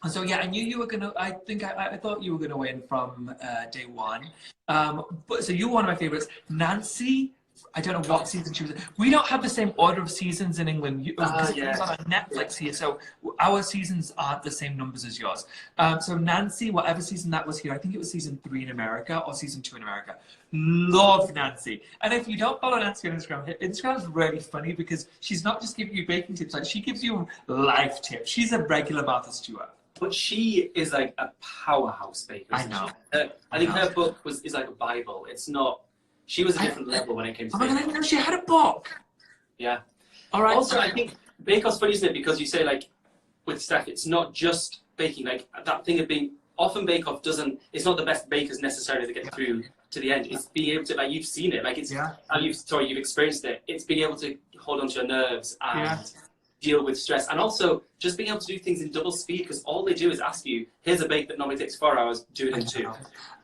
So yeah, I knew you were gonna. I thought you were gonna win from day one. But so you were one of my favorites, Nancy. I don't know what season she was in. We don't have the same order of seasons in England because it was on Netflix here, so our seasons aren't the same numbers as yours. So Nancy, whatever season that was here, I think it was season 3 in America or season 2 in America. Love Nancy. And if you don't follow Nancy on Instagram, Instagram is really funny because she's not just giving you baking tips, like she gives you life tips. She's a regular Martha Stewart. But she is like a powerhouse baker. I know. I think her book is like a Bible. It's not. She was a different level when it came to. Oh my God, I didn't know she had a book. Yeah. All right. Also, I think Bake Off's funny, isn't it? Because you say like with Steph, it's not just baking. Like that thing of being often Bake Off doesn't. It's not the best bakers necessarily to get through to the end. It's being able to like you've seen it. Like it's you've experienced it. It's being able to hold on to your nerves and deal with stress, and also just being able to do things in double speed because all they do is ask you, here's a bake that normally takes 4 hours, do it in 2.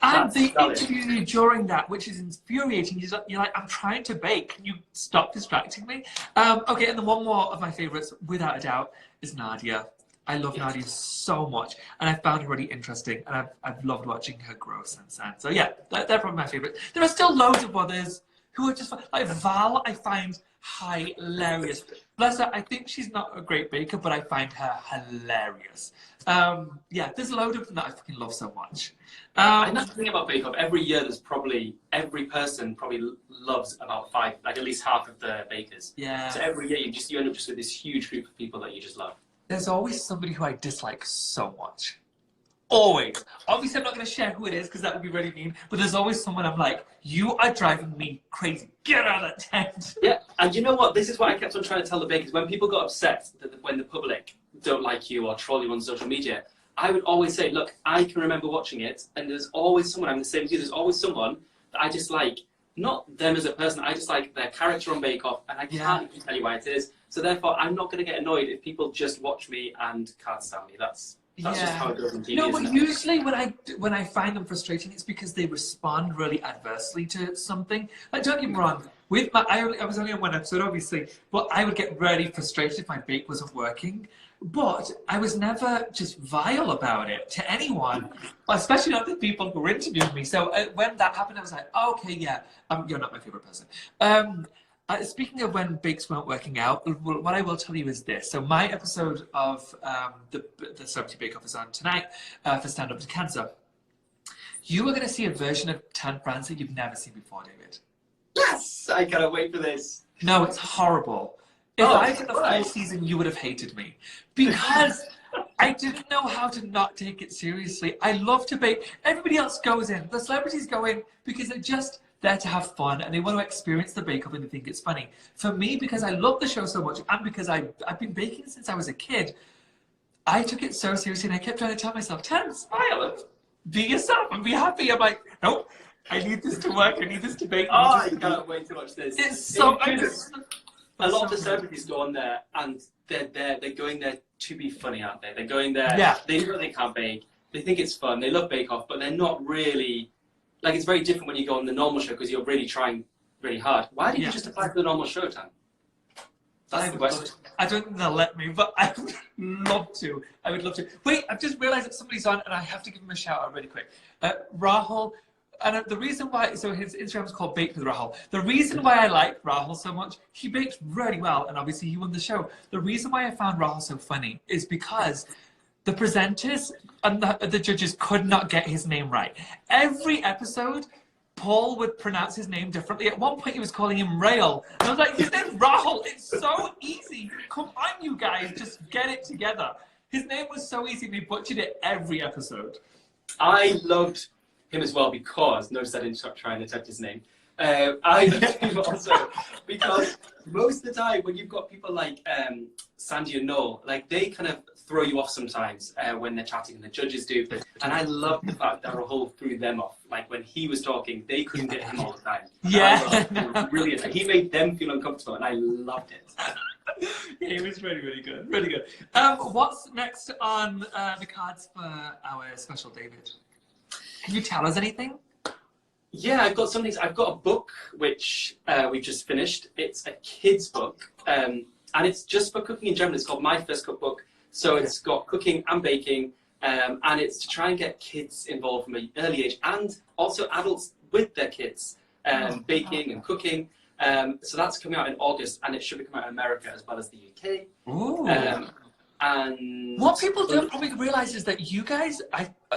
And they interview you during that, which is infuriating. You're like, I'm trying to bake. Can you stop distracting me? Okay, and then one more of my favourites, without a doubt, is Nadia. I love Nadia so much, and I found her really interesting, and I've loved watching her grow since then. So yeah, they're probably my favourites. There are still loads of others who are just fun. Like Val, I find hilarious. Bless her, I think she's not a great baker, but I find her hilarious. Yeah, there's a load of them that I fucking love so much. And that's the thing about Bake Off. Every year, every person probably loves about 5, like at least half of the bakers. Yeah. So every year, you end up just with this huge group of people that you just love. There's always somebody who I dislike so much. Always. Obviously, I'm not going to share who it is because that would be really mean. But there's always someone I'm like, you are driving me crazy. Get out of that tent. Yeah, and you know what? This is what I kept on trying to tell the bakers. When people got upset when the public don't like you or troll you on social media, I would always say, look, I can remember watching it, and there's always someone, I'm the same as you, there's always someone that I just like. Not them as a person, I just like their character on Bake Off, and I can't even tell you why it is. So therefore, I'm not going to get annoyed if people just watch me and can't stand me. That's just how it goes on TV. No, but usually when I find them frustrating, it's because they respond really adversely to something. Like, don't get me wrong, with I was only on one episode, obviously, but I would get really frustrated if my bake wasn't working. But I was never just vile about it to anyone, especially not the people who were interviewing me. So when that happened, I was like, oh, okay, yeah, you're not my favorite person. Speaking of when bakes weren't working out, what I will tell you is this. So my episode of the Celebrity Bake Off is on tonight for Stand Up to Cancer. You are going to see a version of Tan France that you've never seen before, David. Yes! I cannot wait for this. No, it's horrible. If I did the full season, you would have hated me. Because I didn't know how to not take it seriously. I love to bake. Everybody else goes in. The celebrities go in because they're just there to have fun and they want to experience the bake-off and they think it's funny. For me, because I love the show so much and because I've been baking since I was a kid, I took it so seriously and I kept trying to tell myself, Tan, smile and be yourself and be happy. I'm like, nope, I need this to work. I need this to bake. Oh, I cannot wait to watch this. It's so a lot of the celebrities go on there and they're going there to be funny, aren't they? They're going there, they know they can't bake, they think it's fun, they love Bake Off, but they're not really like it's very different when you go on the normal show because you're really trying really hard. Why didn't you just apply for the normal show, Tan? That's the question. I don't think they'll let me, but I would love to. I would love to. Wait, I've just realised that somebody's on, and I have to give him a shout out really quick. Rahul, and the reason why, so his Instagram is called Bake with Rahul. The reason why I like Rahul so much, he bakes really well, and obviously he won the show. The reason why I found Rahul so funny is because the presenters and the judges could not get his name right. Every episode, Paul would pronounce his name differently. At one point, he was calling him Rail. And I was like, his name's Rahul. It's so easy. Come on, you guys. Just get it together. His name was so easy. They butchered it every episode. I loved him as well because, notice I didn't stop trying to attempt his name. I loved him also because most of the time when you've got people like Sandy and Noel, like they kind of throw you off sometimes when they're chatting, and the judges do. And I love the fact that Rahul threw them off. Like when he was talking, they couldn't get him all the time. Yeah. Brilliant. He made them feel uncomfortable, and I loved it. Yeah, it was really, really good. Really good. What's next on the cards for our special David? Can you tell us anything? Yeah, I've got some things. I've got a book which we've just finished. It's a kid's book, and it's just for cooking in general. It's called My First Cookbook. So it's got cooking and baking, and it's to try and get kids involved from an early age, and also adults with their kids, baking and cooking. So that's coming out in August, and it should be coming out in America as well as the UK. Ooh. And what people don't probably realise is that you guys,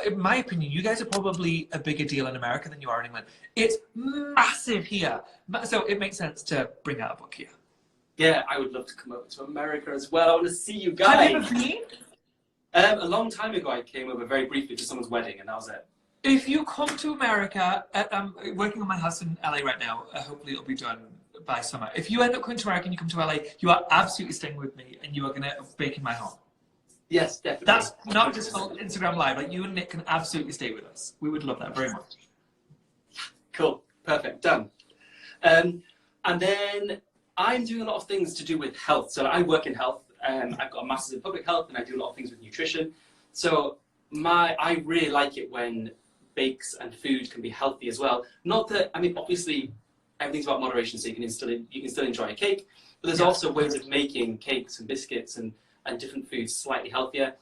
in my opinion, you guys are probably a bigger deal in America than you are in England. It's massive here. So it makes sense to bring out a book here. Yeah, I would love to come over to America as well. I want to see you guys. Have you ever been? A long time ago, I came over very briefly to someone's wedding, and that was it. If you come to America, I'm working on my house in LA right now. Hopefully it'll be done by summer. If you end up coming to America and you come to LA, you are absolutely staying with me, and you are going to bake in my home. Yes, definitely. That's not just for Instagram Live. Like, you and Nick can absolutely stay with us. We would love that very much. Cool. Perfect. Done. And then I'm doing a lot of things to do with health. So I work in health. I've got a master's in public health, and I do a lot of things with nutrition. So I really like it when bakes and food can be healthy as well. Not that, I mean, obviously everything's about moderation, so you can still enjoy a cake, but there's also ways of making cakes and biscuits and different foods slightly healthier.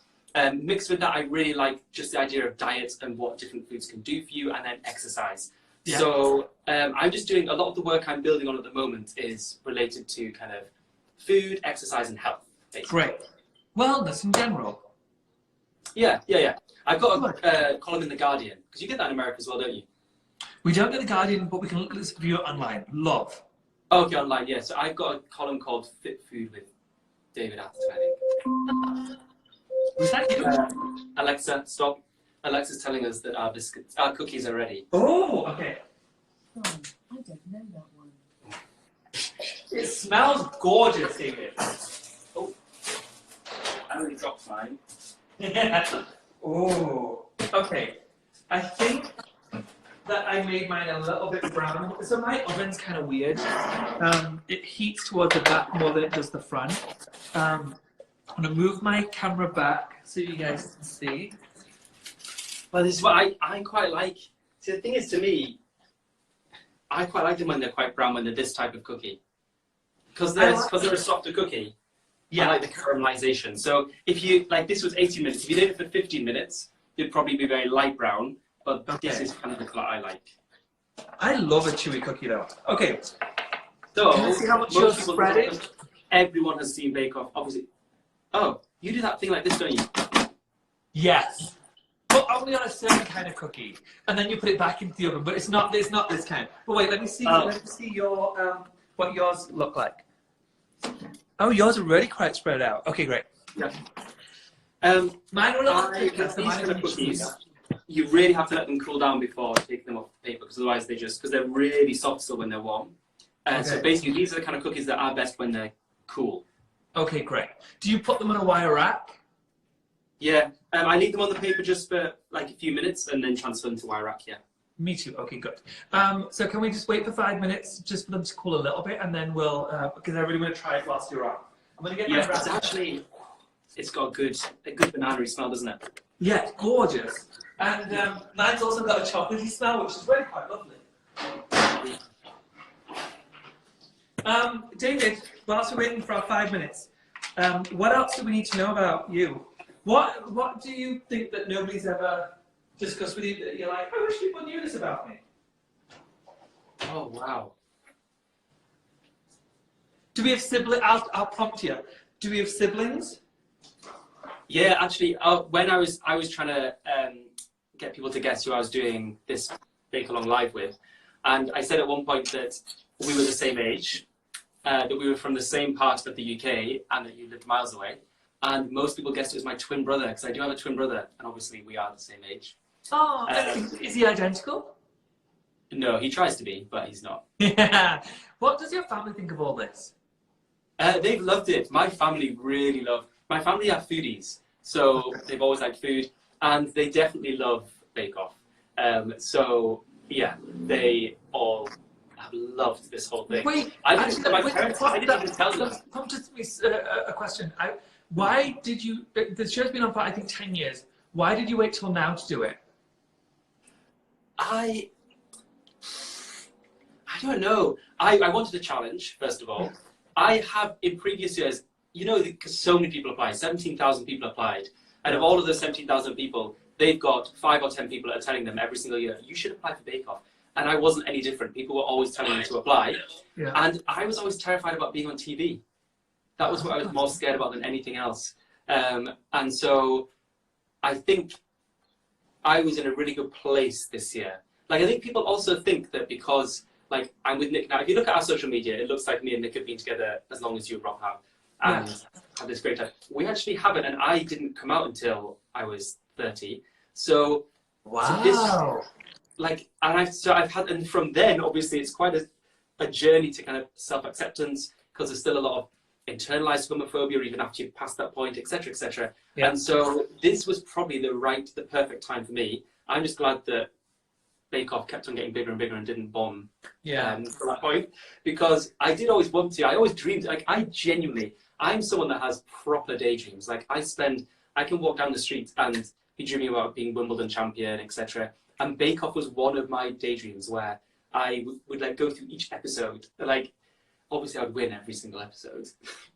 Mixed with that, I really like just the idea of diet and what different foods can do for you, and then exercise. Yeah. So I'm just doing a lot of the work I'm building on at the moment is related to kind of food, exercise, and health. Basically. Great. Wellness in general. Yeah. I've got a column in The Guardian, because you get that in America as well, don't you? We don't get The Guardian, but we can view it online. Love. Okay, online, yeah. So I've got a column called Fit Food with David Atherton, I think. Was that you? Alexa, stop. Alexa's telling us that our cookies are ready. Oh, okay. Oh, I don't know that one. It smells gorgeous, David. Oh, I only dropped mine. Yeah. Oh, okay. I think that I made mine a little bit brown. So my oven's kind of weird. It heats towards the back more than it does the front. I'm going to move my camera back so you guys can see. Well, this is what I quite like. See, the thing is, to me, I quite like them when they're quite brown, when they're this type of cookie. Because they're a softer cookie. Yeah. I like the caramelization. So if you, like this was 18 minutes. If you did it for 15 minutes, it'd probably be very light brown. But this is kind of the colour I like. I love a chewy cookie though. Okay. So, can I see how much you're spreading? Everyone has seen Bake Off, obviously. Oh, you do that thing like this, don't you? Yes. But only on a certain kind of cookie. And then you put it back into the oven. But it's not this kind. But wait, let me see your what yours look like. Oh, yours are really quite spread out. Okay, great. Yeah. Mine are a little thicker. These kind of cookies, you really have to let them cool down before taking them off the paper, because otherwise because they're really soft still when they're warm. Okay. So basically, these are the kind of cookies that are best when they're cool. Okay, great. Do you put them on a wire rack? Yeah, I leave them on the paper just for like a few minutes and then transfer them to wire rack, yeah. Me too. Okay, good. So can we just wait for 5 minutes just for them to cool a little bit, and then we'll, because I really want to try it whilst you're on. I'm going to get my it's got a good banana-y smell, doesn't it? Yeah, it's gorgeous. And mine's also got a chocolatey smell, which is really quite lovely. David, whilst we're waiting for our 5 minutes, what else do we need to know about you? What do you think that nobody's ever discussed with you that you're like, I wish people knew this about me? Oh, wow. Do we have siblings? I'll prompt you. Do we have siblings? Yeah, actually, when I was trying to get people to guess who I was doing this Bake Along Live with, and I said at one point that we were the same age, that we were from the same part of the UK, and that you lived miles away. And most people guessed it was my twin brother, because I do have a twin brother, and obviously we are the same age. Oh, is he identical? No, he tries to be, but he's not. Yeah. What does your family think of all this? They've loved it. My family really love. My family are foodies, so they've always liked food, and they definitely love Bake Off. So yeah, they all have loved this whole thing. Wait, I didn't even tell them. Prompted me a question. Why did you? The show's been on for I think 10 years. Why did you wait till now to do it? I don't know. I wanted a challenge, first of all. I have, in previous years, you know, because so many people applied, 17,000 people applied. And of all of those 17,000 people, they've got 5 or 10 people that are telling them every single year, you should apply for Bake Off. And I wasn't any different. People were always telling me to apply. Yeah. And I was always terrified about being on TV. That was what I was more scared about than anything else. And so I think I was in a really good place this year. Like, I think people also think that because, like, I'm with Nick now. If you look at our social media, it looks like me and Nick have been together as long as you and Rob have. And have this great time. We actually haven't, and I didn't come out until I was 30. So, wow. So this, like, and I've had, and from then, obviously, it's quite a journey to kind of self-acceptance, because there's still a lot of internalized homophobia even after you've passed that point, etc., etc. Yeah. And so this was probably the perfect time for me. I'm just glad that Bake Off kept on getting bigger and bigger and didn't bomb from that point, because I did always want to. I always dreamed, like, I'm someone that has proper daydreams. Like, I can walk down the street and be dreaming about being Wimbledon champion, etc. And Bake Off was one of my daydreams where I would like go through each episode. Like, obviously I'd win every single episode.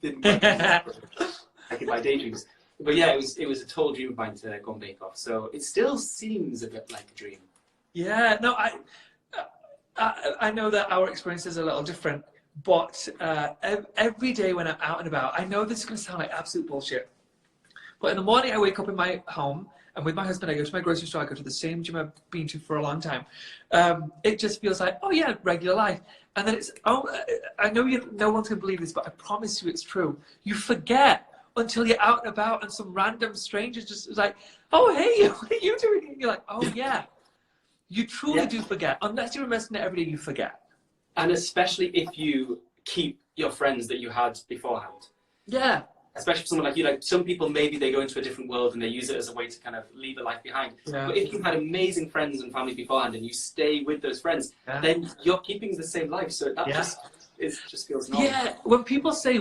Didn't like in my daydreams. But yeah, it was a total dream of mine to go on Bake Off. So it still seems a bit like a dream. Yeah, no, I know that our experience is a little different, but every day when I'm out and about, I know this is going to sound like absolute bullshit, but in the morning I wake up in my home, and with my husband I go to my grocery store, I go to the same gym I've been to for a long time. It just feels like, oh yeah, regular life. And then it's, oh, I know no one's going to believe this, but I promise you it's true. You forget until you're out and about and some random stranger just is like, oh hey, what are you doing? And you're like, oh yeah. You truly do forget. Unless you're immersed in it every day, you forget. And especially if you keep your friends that you had beforehand. Yeah. Especially for someone like you. Like, some people, maybe they go into a different world and they use it as a way to kind of leave a life behind. Yeah. But if you had amazing friends and family beforehand and you stay with those friends, then you're keeping the same life. So that just feels normal. Yeah. When people say,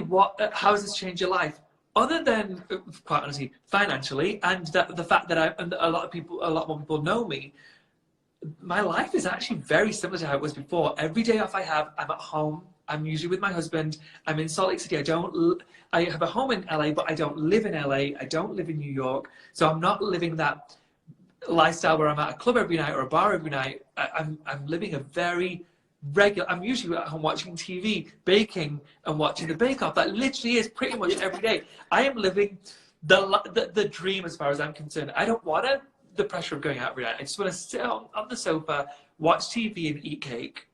how has this changed your life? Other than, quite honestly, financially, and the fact that a lot more people know me, my life is actually very similar to how it was before. Every day off I have, I'm at home. I'm usually with my husband. I'm in Salt Lake City. I have a home in LA, but I don't live in LA. I don't live in New York. So I'm not living that lifestyle where I'm at a club every night or a bar every night. I'm living a very regular, I'm usually at home watching TV, baking and watching the Bake Off. That literally is pretty much every day. I am living the dream as far as I'm concerned. I don't want the pressure of going out every night. I just want to sit on the sofa, watch TV and eat cake.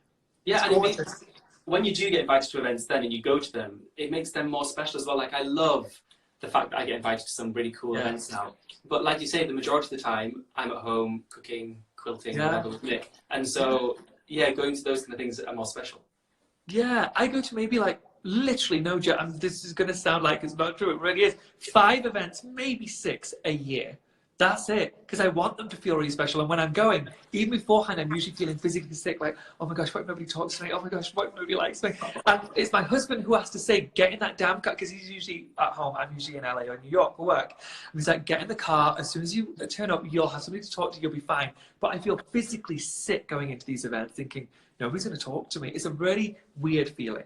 Yeah, and when you do get invited to events then and you go to them, it makes them more special as well. Like, I love the fact that I get invited to some really cool events now. But like you say, the majority of the time, I'm at home cooking, quilting, whatever with Nick. And so, yeah, going to those kind of things are more special. Yeah, I go to maybe like, literally, no joke, this is going to sound like it's not true, it really is, 5 events, maybe 6 a year. That's it. Because I want them to feel really special. And when I'm going, even beforehand, I'm usually feeling physically sick. Like, oh my gosh, what if nobody talks to me? Oh my gosh, what if nobody likes me? And it's my husband who has to say, get in that damn car. Because he's usually at home. I'm usually in LA or New York for work. And he's like, get in the car. As soon as you turn up, you'll have somebody to talk to. You'll be fine. But I feel physically sick going into these events thinking, nobody's going to talk to me. It's a really weird feeling.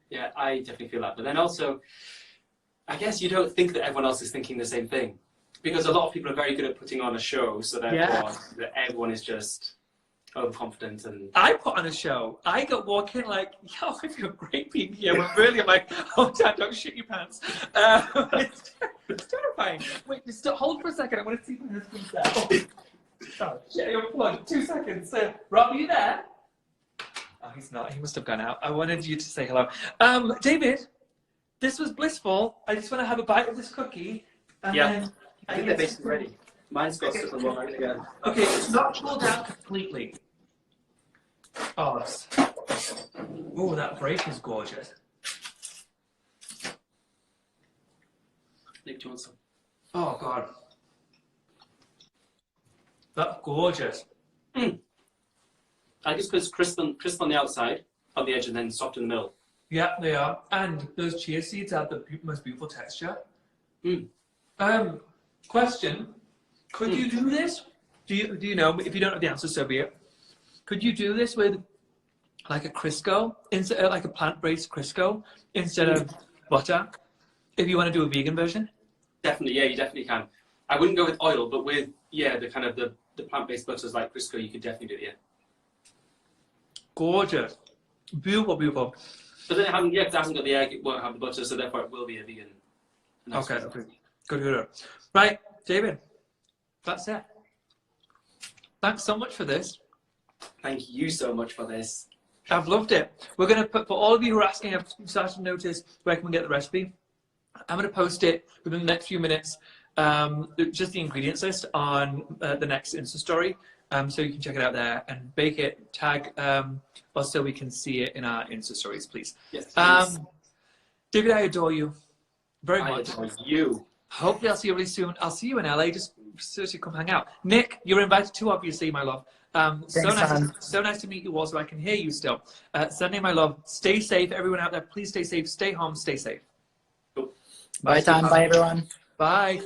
Yeah, I definitely feel that. But then also, I guess you don't think that everyone else is thinking the same thing. Because a lot of people are very good at putting on a show, so therefore that everyone is just overconfident. And I put on a show. I got walking like, yo, I feel great being here. But really, I'm like, oh, Dad, don't shit your pants. It's terrifying. Wait, just hold for a second. I want to see my husband's there. Oh, shit, you're plugged. 2 seconds. Rob, are you there? Oh, he's not. He must have gone out. I wanted you to say hello. David, this was blissful. I just want to have a bite of this cookie. And then I think they're basically ready. Mine's got stuff on one again. Okay, it's not cooled down completely. Oh, that break is gorgeous. Nick, do you want some? Oh, God. That's gorgeous. I guess because crisp on the outside, on the edge, and then soft in the middle. Yeah, they are. And those chia seeds have the most beautiful texture. Question. Could you do this? Do you know, if you don't know the answer, so be it. Could you do this with like a Crisco, instead like a plant-based Crisco, instead of butter, if you want to do a vegan version? Definitely, yeah, you definitely can. I wouldn't go with oil, but with, the kind of the plant-based butters like Crisco, you could definitely do it, yeah. Gorgeous. Beautiful, beautiful. But then because it hasn't got the egg, it won't have the butter, so therefore it will be a vegan. Okay. Good. Right, David, that's it. Thanks so much for this. Thank you so much for this. I've loved it. We're going to put, for all of you who are asking, I've started to notice where can we get the recipe. I'm going to post it within the next few minutes, just the ingredients list on the next Insta story. So you can check it out there and bake it, tag us so we can see it in our Insta stories, please. Yes, please. David, I adore you very much. I adore you. Hopefully I'll see you really soon. I'll see you in LA. Just seriously come hang out. Nick, you're invited too, obviously, my love. So nice to meet you all so I can hear you still. Sunday, my love. Stay safe. Everyone out there, please stay safe. Stay home. Stay safe. Bye, Tom. Bye, everyone. Bye.